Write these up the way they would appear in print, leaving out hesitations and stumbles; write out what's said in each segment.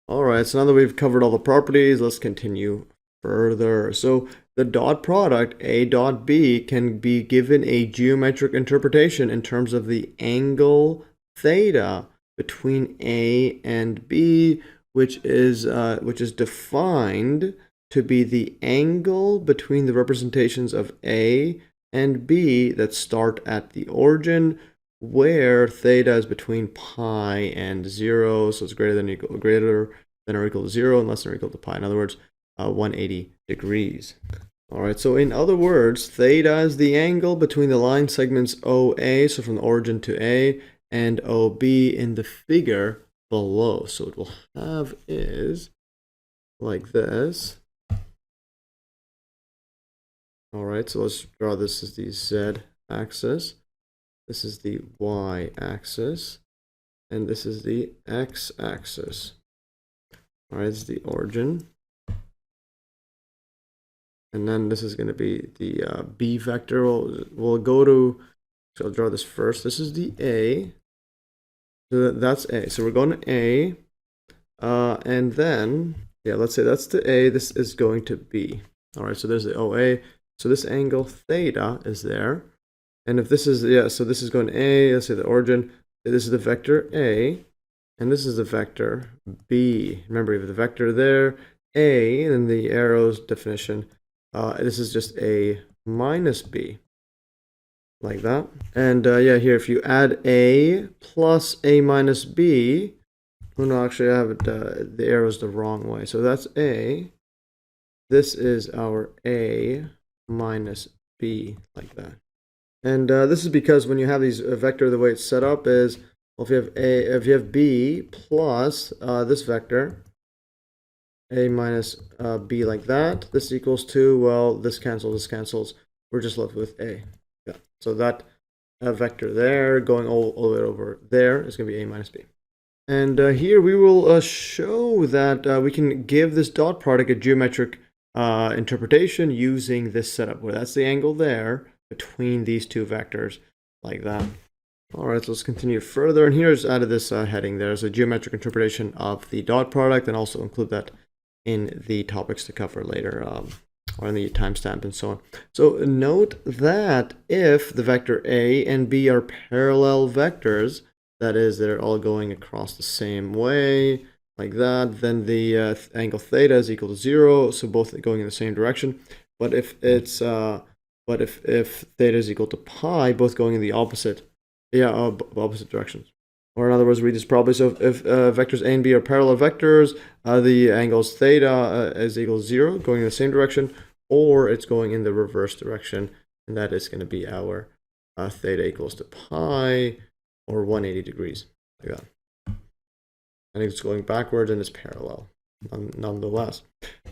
All right, so now that we've covered all the properties, let's continue further. So the dot product A dot B can be given a geometric interpretation in terms of the angle theta between A and B, which is defined to be the angle between the representations of A and B that start at the origin, where theta is between pi and 0, so it's greater than or equal to 0 and less than or equal to pi. In other words, 180 degrees. All right, so in other words, theta is the angle between the line segments OA, so from the origin to A, and OB in the figure below. So what we'll have is like this. All right, so let's draw this as the z-axis. This is the y-axis, and this is the x-axis. All right, this is the origin. And then this is going to be the b vector. We'll go to, so I'll draw this first. This is the A. So that's A. So we're going to A. And then, yeah, let's say that's the A. This is going to B. All right, so there's the OA. So this angle theta is there. And if this is, yeah, so this is going to A. Let's say the origin. This is the vector A. And this is the vector B. Remember, you have the vector there, A, and then the arrow's definition. This is just A minus B, like that. And yeah, here, if you add A plus A minus B, well, no, actually, I have it, the arrow's the wrong way. So that's A. This is our A minus B, like that. And this is because when you have these vector, the way it's set up is, well, if you have B plus this vector, A minus B like that, this equals 2, well, this cancels, we're just left with A. Yeah. So that vector there going all the way over there is going to be A minus B. And here we will show that we can give this dot product a geometric interpretation using this setup, where that's the angle there between these two vectors, like that. All right, so let's continue further. And here's added this heading. There's a geometric interpretation of the dot product, and also include that in the topics to cover later, or in the timestamp and so on. So note that if the vector A and B are parallel vectors, that is, they're all going across the same way, like that, then the angle theta is equal to 0, so both going in the same direction. But if it's if theta is equal to pi, both going in the opposite directions. Or in other words, read this probably. So if vectors A and B are parallel vectors, the angles theta is equal to 0, going in the same direction, or it's going in the reverse direction, and that is going to be our theta equals to pi, or 180 degrees, like that. I think it's going backwards and it's parallel, nonetheless.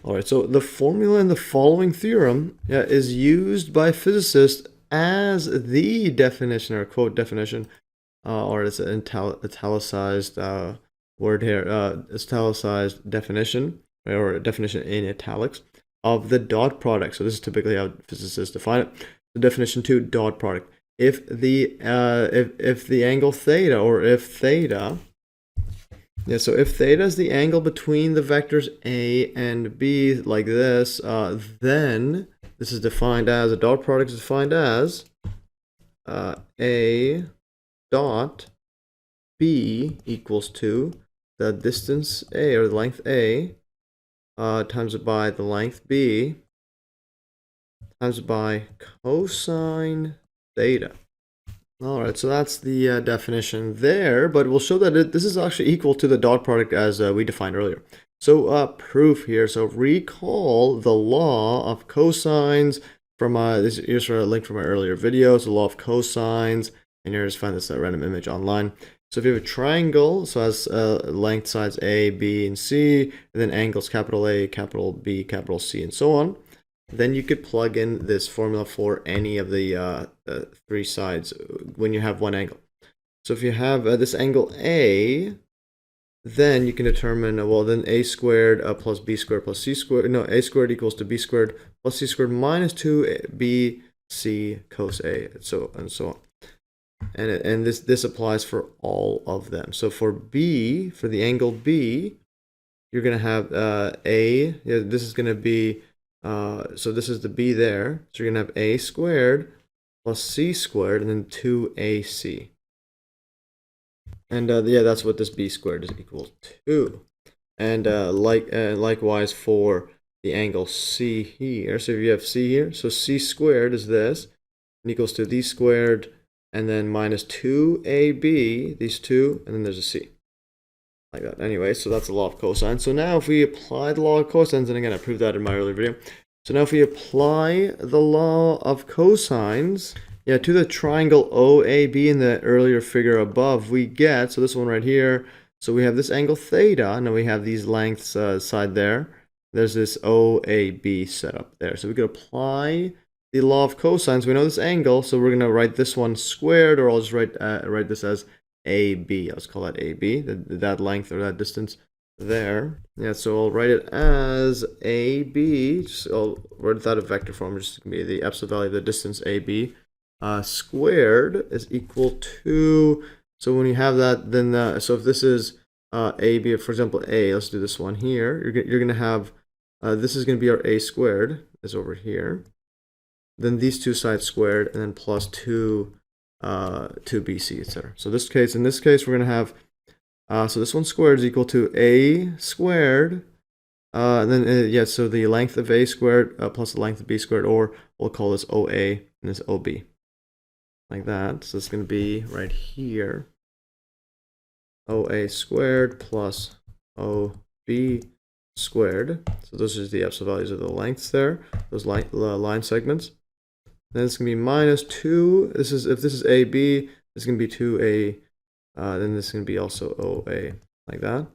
All right, so the formula in the following theorem is used by physicists as the definition, or quote definition, or it's an italicized word here, italicized definition, or a definition in italics, of the dot product. So this is typically how physicists define it. The definition 2, dot product. If the angle theta, or if theta, yeah, so if theta is the angle between the vectors A and B, like this, then this is defined as, a dot product is defined as A dot B equals to the distance A, or the length A, times it by the length B, times it by cosine theta. All right, so that's the definition there, but we'll show that this is actually equal to the dot product as we defined earlier. So proof here. So recall the law of cosines from here's a link from my earlier video. So the law of cosines, and here's find this random image online. So if you have a triangle, so it has length sides A, B, and C, and then angles capital A, capital B, capital C, and so on, then you could plug in this formula for any of the three sides when you have one angle. So if you have this angle A, then you can determine, well, then A squared plus B squared plus C squared, no, A squared equals to B squared plus C squared minus 2BC cos A, and so on. And this applies for all of them. So for B, for the angle B, you're going to have a, yeah, this is going to be, so this is the b there. So you're going to have a squared plus c squared and then 2ac. And yeah, that's what this b squared is equal to. And likewise for the angle C here. So if you have C here, so C squared is this, and equals to D squared, and then minus 2AB, these two, and then there's a C. Like that. Anyway, so that's the law of cosine. So now if we apply the law of cosines, and again, I proved that in my earlier video. So now if we apply the law of cosines, yeah, to the triangle OAB in the earlier figure above, we get, so this one right here, so we have this angle theta, and then we have these lengths side there. There's this OAB set up there. So we could apply the law of cosines. We know this angle, so we're going to write this one squared, or I'll just write this as AB. Let's call that AB, that length or that distance there. Yeah, so I'll write it as AB. I'll write that in vector form, just going to be the absolute value of the distance AB squared is equal to, so when you have that, then so if this is AB, for example, A, let's do this one here, you're going to have, this is going to be our A squared, is over here. Then these two sides squared, and then plus 2BC, etc. So in this case, we're going to have, so this one squared is equal to A squared, and then, yeah, so the length of A squared plus the length of B squared, or we'll call this OA and this OB. Like that. So it's going to be right here. OA squared plus OB squared. So those are the absolute values of the lengths there, those line segments. Then it's going to be minus 2. This is, if this is AB, this is going to be 2A. Then this is going to be also OA, like that.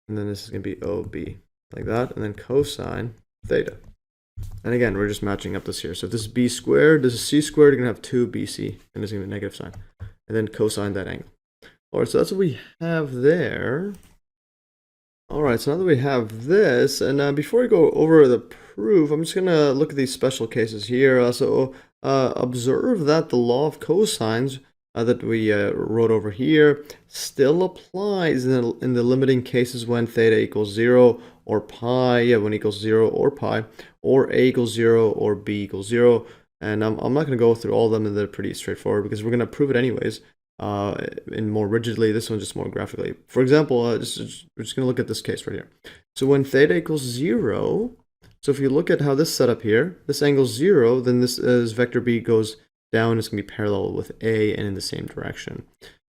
And then this is going to be OB, like that. And then cosine theta. And again, we're just matching up this here. So if this is b squared, this is c squared, you're going to have 2bc, and it's going to be a negative sign. And then cosine that angle. All right, so that's what we have there. All right, so now that we have this, and before we go over the proof, I'm just going to look at these special cases here. Observe that the law of cosines that we wrote over here still applies in the limiting cases when theta equals 0 or pi, yeah, when equals 0 or pi, or a equals 0 or b equals 0. And I'm not going to go through all of them, and they're pretty straightforward because we're going to prove it anyways. And more rigidly, this one just more graphically. For example, we're just going to look at this case right here. So when theta equals 0, so if you look at how this set up here, this angle 0, then this vector b goes down, it's going to be parallel with A and in the same direction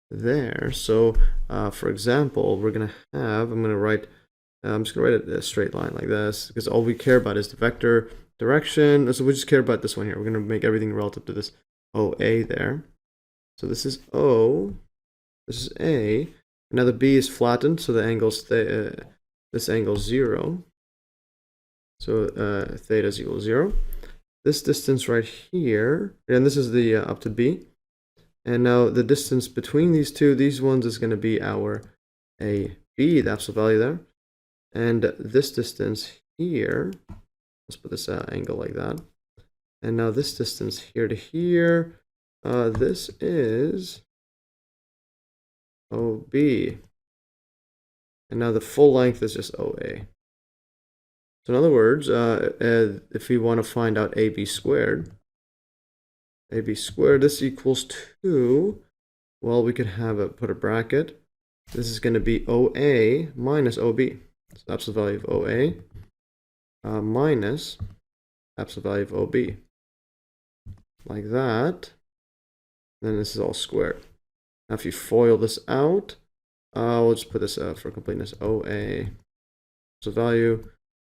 there. So for example, we're going to have, I'm just going to write a straight line like this, because all we care about is the vector direction. So we just care about this one here. We're going to make everything relative to this OA there. So this is O, this is A. Now the B is flattened, so the angle's this angle's 0. So theta is equal to 0. This distance right here, and this is the up to B. And now the distance between these two, these ones is going to be our AB, the absolute value there. And this distance here, let's put this angle like that. And now this distance here to here, this is OB. And now the full length is just OA. So in other words, if we want to find out AB squared, this equals to, well, we could have put a bracket. This is going to be OA minus OB. So absolute value of OA minus absolute value of OB. Like that. Then this is all squared. Now if you FOIL this out, we'll just put this for completeness. OA absolute value,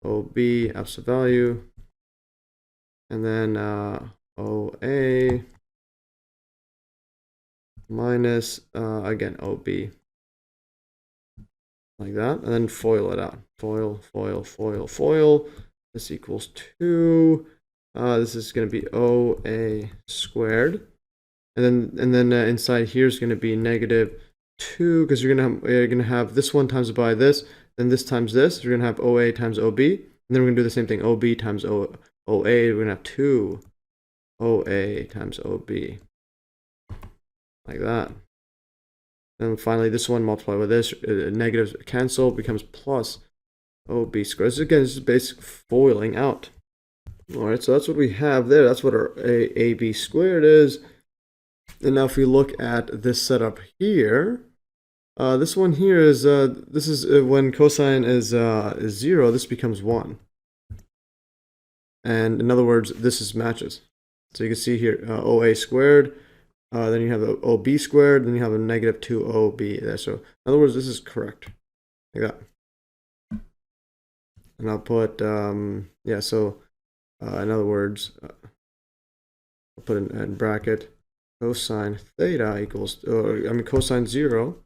OB absolute value, and then OA minus, again, OB. Like that, and then FOIL it out. FOIL, FOIL, FOIL, FOIL. This equals 2. This is going to be OA squared. And then inside here is going to be negative 2, because you're gonna have this one times by this, then this times this. You're gonna have OA times OB, and then we're gonna do the same thing. OB times OA. We're gonna have 2 OA times OB, like that. And finally, this one multiplied by this, negatives cancel, becomes plus OB squared. So again, this is basic foiling out. All right, so that's what we have there. That's what our AB squared is. And now if we look at this setup here, this one here is, this is when cosine is 0, this becomes 1. And in other words, this is matches. So you can see here, OA squared, then you have the OB squared, then you have a negative 2OB there. So in other words, this is correct, like that. And I'll put, yeah, so in other words, I'll put in bracket, cosine theta equals, cosine 0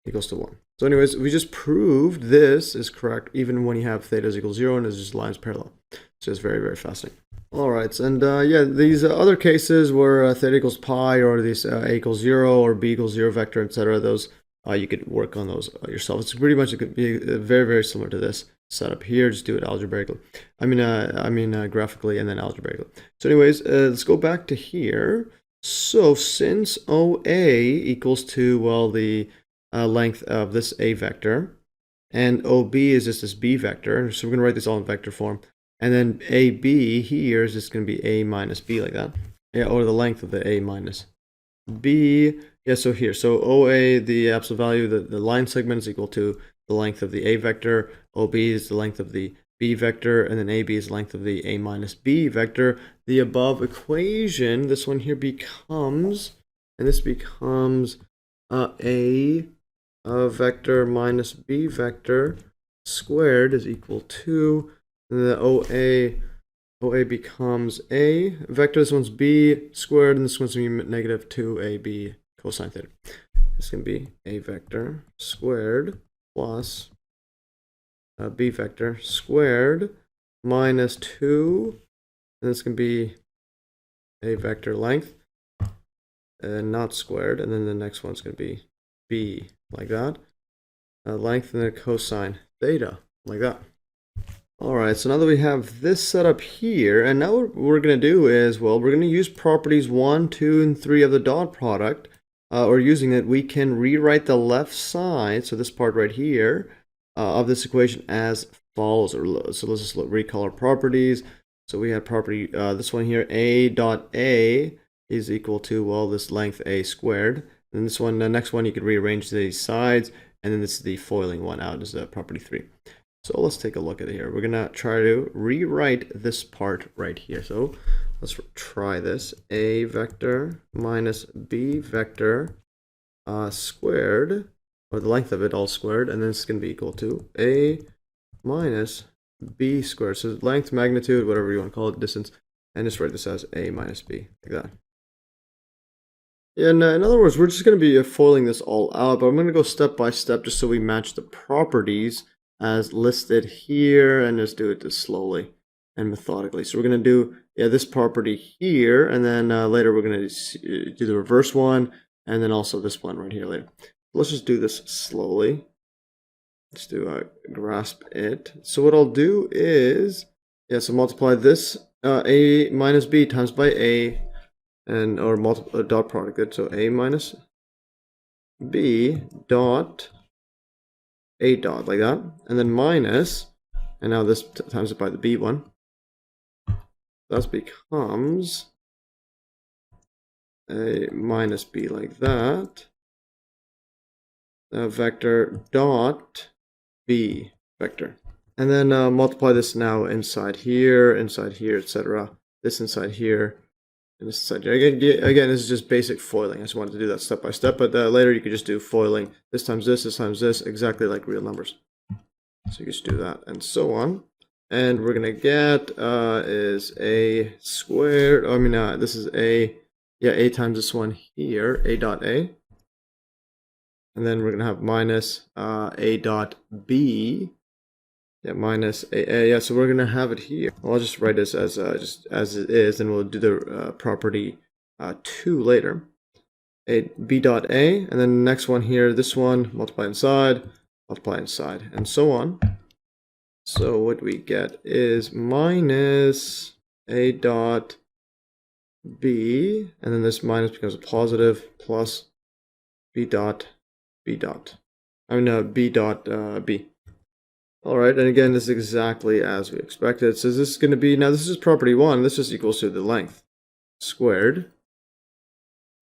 equals to 1. So anyways, we just proved this is correct even when you have theta is equal to 0 and it's just lines parallel. So it's very, very fascinating. All right, and yeah, these other cases where theta equals pi or these a equals 0 or b equals 0 vector, etc., those you could work on those yourself. It's pretty much, it could be very, very similar to this setup here. Just do it algebraically. Graphically and then algebraically. So anyways, let's go back to here. So since OA equals to, well, the length of this A vector, and OB is just this B vector, so we're going to write this all in vector form. And then AB here is just going to be A minus B, like that. Yeah, or the length of the A minus B. Yeah, so here, so OA, the absolute value, the line segment is equal to the length of the A vector. OB is the length of the B vector, and then AB is the length of the A minus B vector. The above equation, this one here becomes, and this becomes A vector minus B vector squared is equal to, and the OA becomes A vector, this one's B squared, and this one's going to be negative 2AB cosine theta. This can be A vector squared plus B vector squared minus 2, and this can be A vector length, and not squared, and then the next one's going to be B, like that. Length and then cosine theta, like that. All right, so now that we have this set up here, and now what we're going to do is, well, we're going to use properties 1, 2, and 3 of the dot product, or using it, we can rewrite the left side, so this part right here, of this equation as follows. So let's just recall our properties. So we have property, this one here, A dot A is equal to, well, this length A squared. And this one, the next one, you could rearrange these sides, and then this is the foiling one out, is property 3. So let's take a look at it here. We're gonna try to rewrite this part right here. So let's try this. A vector minus B vector squared, or the length of it all squared, and then it's gonna be equal to A minus B squared. So length, magnitude, whatever you want to call it, distance, and just write this as A minus B, like that. And in other words, we're just going to be foiling this all out, but I'm going to go step by step just so we match the properties as listed here, and just do it just slowly and methodically. So we're going to do this property here, and then later we're going to do the reverse one, and then also this one right here later. Let's just do this slowly. Let's do grasp it. So what I'll do is, so multiply this A minus B times by A, and or multiple dot product it. So A minus B dot A dot, like that, and then minus, and now this times it by the B one. Thus becomes A minus B, like that. Vector dot B vector, and then multiply this now inside here, etc. This inside here. And this side. Again, this is just basic foiling. I just wanted to do that step by step, but later you could just do foiling. This times this, exactly like real numbers. So you can just do that, and so on. And we're gonna get is A squared. This is A times this one here, A dot A. And then we're gonna have minus A dot B. Minus A, so we're gonna have it here. I'll just write this as just as it is, and we'll do the property 2 later. A B dot A, and then the next one here, this one, multiply inside, and so on. So what we get is minus A dot B, and then this minus becomes a positive, plus b dot b dot. I mean, b dot b. All right, and again, this is exactly as we expected. So this is going to be, now this is property 1. This just equals to the length squared.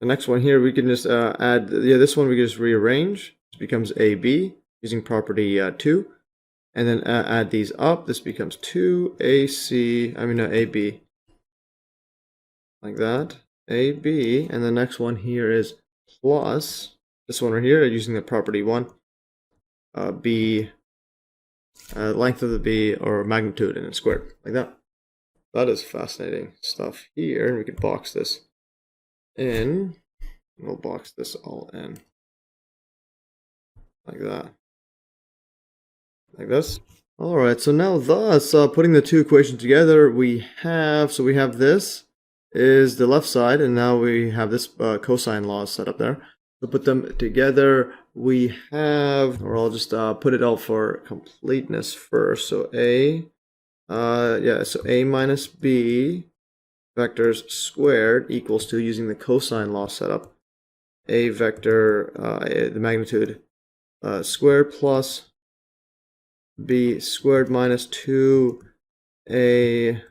The next one here, we can just add, this one we can just rearrange. This becomes AB using property 2. And then add these up. This becomes 2AB, like that. AB, and the next one here is plus this one right here using the property 1. B, length of the B or magnitude and then squared, like that. That is fascinating stuff here. We could box this in. We'll box this all in. Like that. Like this. Alright, so now thus, putting the two equations together, we have this is the left side, and now we have this cosine law set up there. To put them together, we have, or I'll just put it all for completeness first. So so A minus B vectors squared equals to, using the cosine law setup, A vector, the magnitude squared plus B squared minus 2A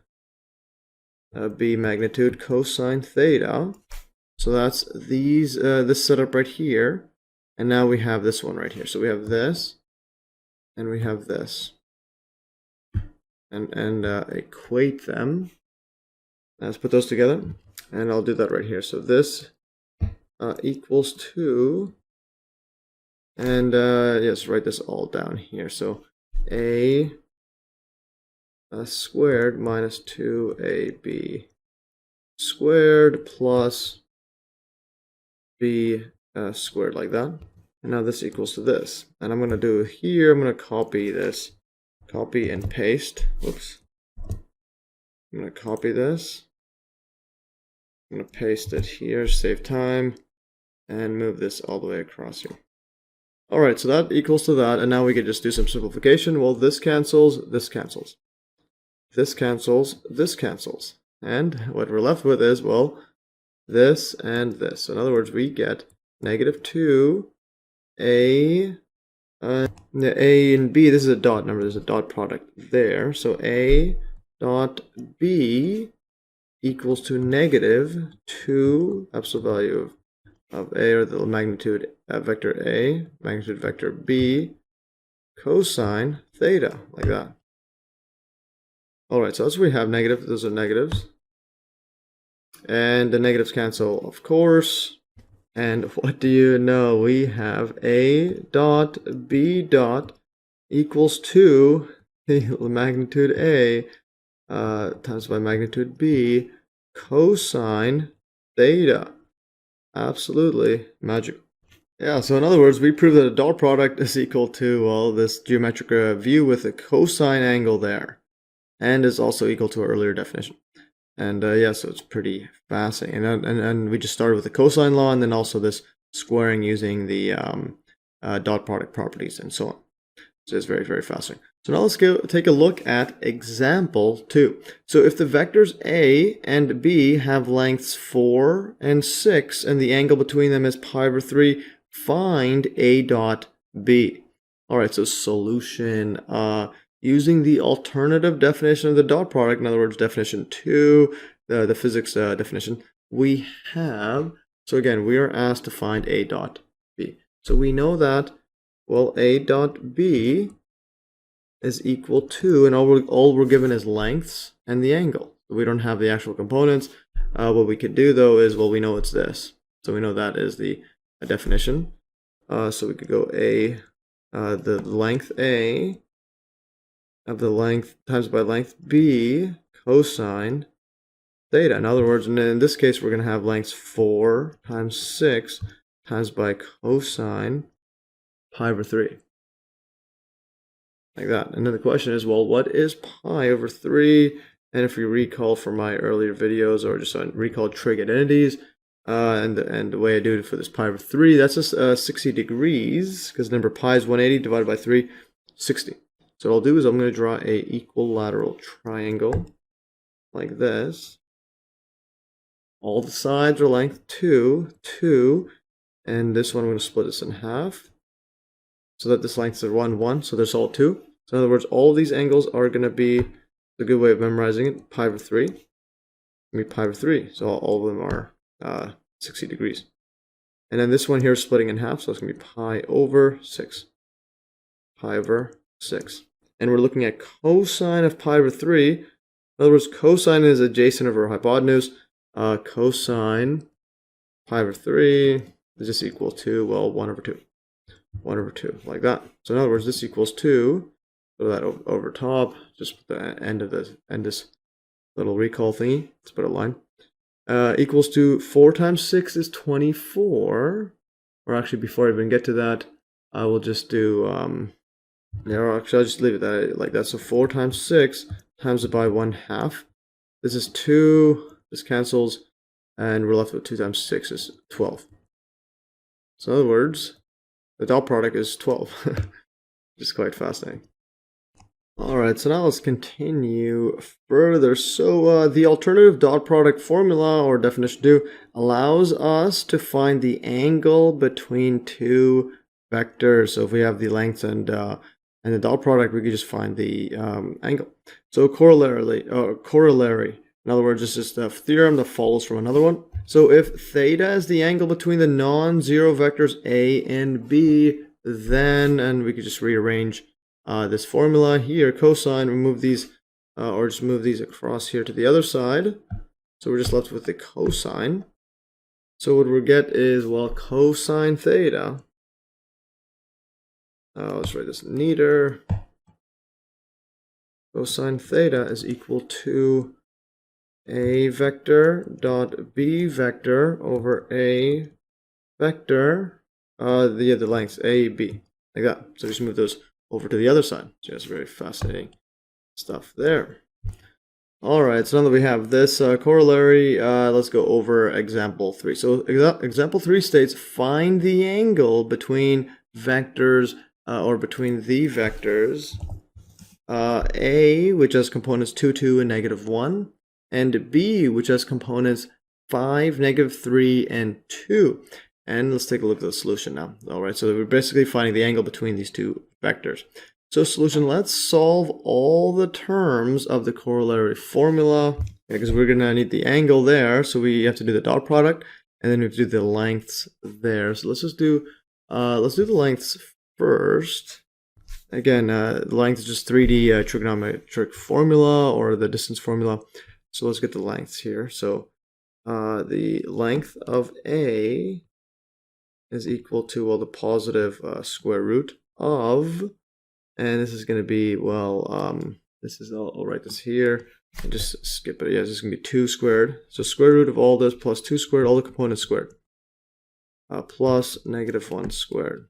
B magnitude cosine theta. So that's this setup right here. And now we have this one right here. So we have this, and we have this. And equate them. Let's put those together. And I'll do that right here. So this equals to, and yes, write this all down here. So A squared minus 2AB squared plus B squared, like that. And now this equals to this. And I'm going to do here, I'm going to copy this. Copy and paste. Whoops. I'm going to copy this. I'm going to paste it here, save time, and move this all the way across here. Alright, so that equals to that, and now we can just do some simplification. Well, this cancels, this cancels. This cancels, this cancels. And what we're left with is, well, this and this. So in other words, we get negative 2 A, the A and B, this is a dot number, there's a dot product there. So A dot B equals to negative 2 absolute value of A, or the magnitude vector A, magnitude vector B, cosine theta, like that. Alright, so as we have negative, those are negatives. And the negatives cancel, of course. And what do you know? We have A dot B dot equals to the magnitude A times by magnitude B cosine theta. Absolutely magical. Yeah, so in other words, we prove that a dot product is equal to, well, this geometric view with a cosine angle there. And is also equal to our earlier definition. And yeah, so it's pretty fascinating. And we just started with the cosine law, and then also this squaring using the dot product properties and so on. So it's very, very fascinating. So now let's go take a look at example 2. So if the vectors A and B have lengths 4 and 6, and the angle between them is pi/3, find A dot B. All right, so solution. Using the alternative definition of the dot product, in other words, definition 2, the physics definition, we have, so again, we are asked to find A dot B. So we know that, well, A dot B is equal to, and all we're given is lengths and the angle. We don't have the actual components. What we could do, though, is, well, we know it's this. So we know that is the definition. So we could go A, the length A, of the length times by length B cosine theta. In other words, in this case, we're going to have lengths 4 times 6 times by cosine pi/3. Like that. And then the question is, well, what is pi/3? And if you recall from my earlier videos, or just recall trig identities, and the way I do it for this pi/3, that's just 60 degrees, because number pi is 180 divided by 3, 60. So what I'll do is I'm going to draw a equilateral triangle like this. All the sides are length 2, 2, And this one, I'm going to split this in half so that this length is 1, 1. So there's all 2. So in other words, all these angles are going to be, a good way of memorizing it, pi over 3. It's going to be pi over 3. So all of them are 60 degrees. And then this one here is splitting in half. So it's going to be pi over 6. Pi over 6. And we're looking at cosine of pi over 3. In other words, cosine is adjacent over hypotenuse. Cosine pi over 3 is just equal to, well, 1 over 2. 1 over 2, like that. So in other words, this equals 2. Put that over top. Just put the end of this little recall thingy. Let's put a line. Equals to 4 times 6 is 24. Or actually, before I even get to that, I will just do, actually, I'll just leave it like that. So 4 times 6 times it by 1/2. This is 2. This cancels. And we're left with 2 times 6 is 12. So in other words, the dot product is 12. Which is quite fascinating. Alright, so now let's continue further. So the alternative dot product formula, or definition 2, allows us to find the angle between two vectors. So if we have the length and the dot product, we could just find the angle. So corollary. In other words, this is the theorem that follows from another one. So if theta is the angle between the non-zero vectors a and b, then, and we could just rearrange this formula here, cosine, remove these, or just move these across here to the other side. So we're just left with the cosine. So what we get is, well, cosine theta. Let's write this neater. Cosine theta is equal to a vector dot b vector over a vector, the lengths a, b, like that. So just move those over to the other side. So that's very fascinating stuff there. All right, so now that we have this corollary, let's go over example 3. So example 3 states, find the angle between vectors, or between the vectors, a, which has components 2, 2, and -1, and b, which has components 5, -3, and 2. And let's take a look at the solution now. All right, so we're basically finding the angle between these two vectors. So solution, let's solve all the terms of the corollary formula, because we're going to need the angle there. So we have to do the dot product, and then we have to do the lengths there. So let's just do, the lengths first. Again, the length is just 3D trigonometric formula, or the distance formula. So let's get the lengths here. So the length of A is equal to, well, the positive square root of, and this is going to be, well, this is, I'll write this here and just skip it. Yeah, this is going to be 2 squared. So square root of all this plus 2 squared, all the components squared, plus -1 squared.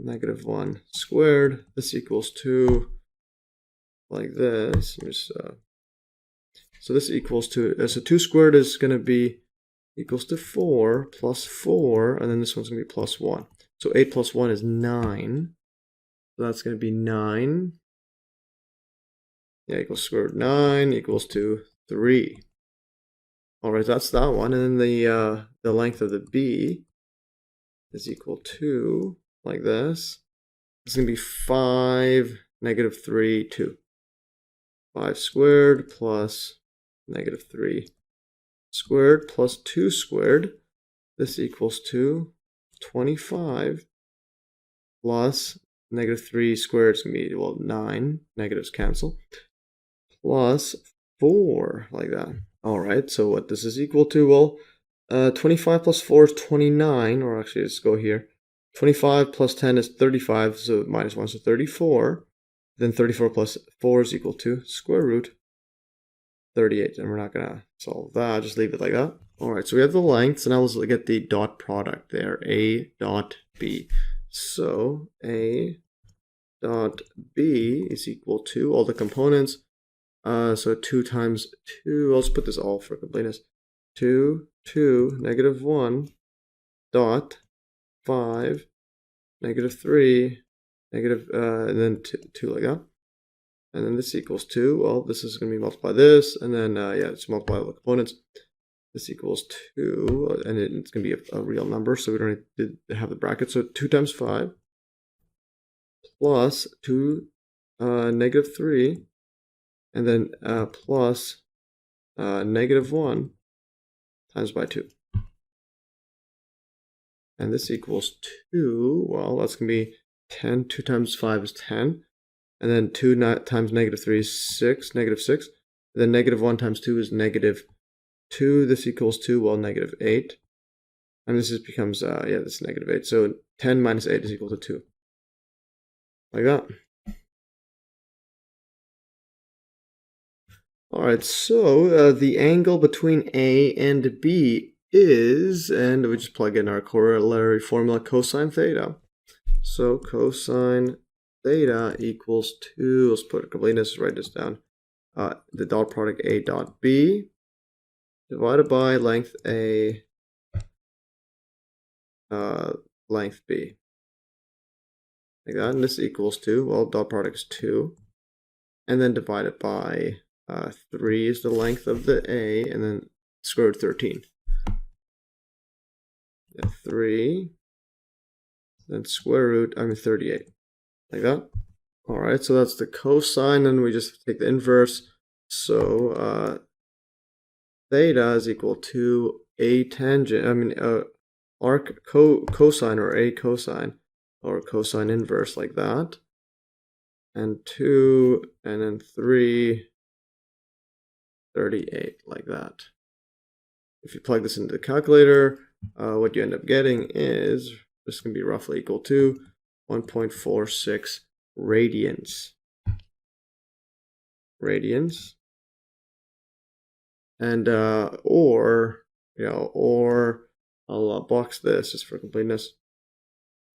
-1 squared. This equals to, like this. Just, so this equals to, so 2 squared is going to be equals to 4 plus 4, and then this one's going to be plus 1. So 8 plus 1 is 9. So that's going to be 9. Yeah, equals square root 9 equals to 3. All right, that's that one. And then the length of the B is equal to, like this. It's going to be 5, -3, 2. 5 squared plus -3 squared plus 2 squared. This equals to 25 plus -3 squared is going to be, well, 9. Negatives cancel. Plus 4, like that. All right, so what this is equal to, well, 25 plus 4 is 29, or actually, let's go here. 25 plus 10 is 35, so -1, so 34. Then 34 plus 4 is equal to square root 38, and we're not going to solve that, just leave it like that. All right, so we have the lengths, and now let's look at the dot product there, A dot B. So A dot B is equal to all the components. So 2 times 2, I'll just put this all for completeness. 2, 2, -1, dot, 5, -3, and then 2 like that. And then this equals 2. Well, this is going to be multiply this, and then, yeah, it's multiply all the components. this equals 2, and it's going to be a real number, so we don't need to have the bracket. So 2 times 5 plus 2 negative 3, and then plus negative 1 times by 2. And this equals 2, well, that's going to be 10. 2 times 5 is 10. And then 2 times negative 3 is 6, negative 6. And then negative 1 times 2 is negative 2. This equals 2, well, negative 8. And this becomes, yeah, this is negative 8. So 10 minus 8 is equal to 2. Like that. All right, so the angle between A and B is, and we just plug in our corollary formula, cosine theta. So cosine theta equals 2, let's put a completeness, write this down. The dot product A dot B divided by length A, length B. Like that, and this equals 2, well, dot product is 2. And then divided by 3 is the length of the A, and then square root 13. 3, then square root, 38, like that. All right, so that's the cosine, and we just take the inverse. So theta is equal to a tangent, arc cosine or a cosine, or cosine inverse, like that. And 2, and then 3, 38, like that. If you plug this into the calculator, what you end up getting is, this is going to be roughly equal to 1.46 radians. And or I'll box this just for completeness,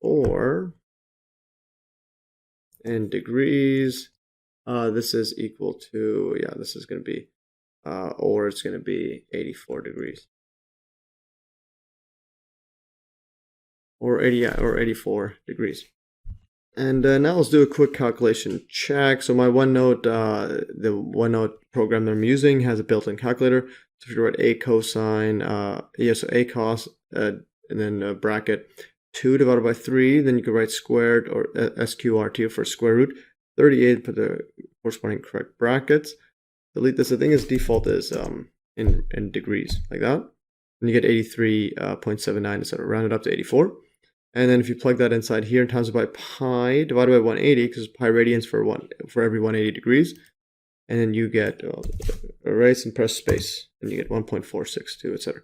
or in degrees, this is equal to, yeah, this is going to be, or it's going to be 84 degrees. Or 84 degrees. And now let's do a quick calculation check. So my OneNote, the OneNote program that I'm using has a built-in calculator. So if you write a cosine, so a cos, and then bracket 2 divided by 3, then you can write squared, or SQRT for square root 38, put the corresponding correct brackets. Delete this. I think its default is in degrees, like that. And you get 83.79 instead of rounded up to 84. And then if you plug that inside here and times it by pi divided by 180, because pi radians for every 180 degrees, and then you get erase and press space, and you get 1.462, etc.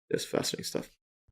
Just fascinating stuff.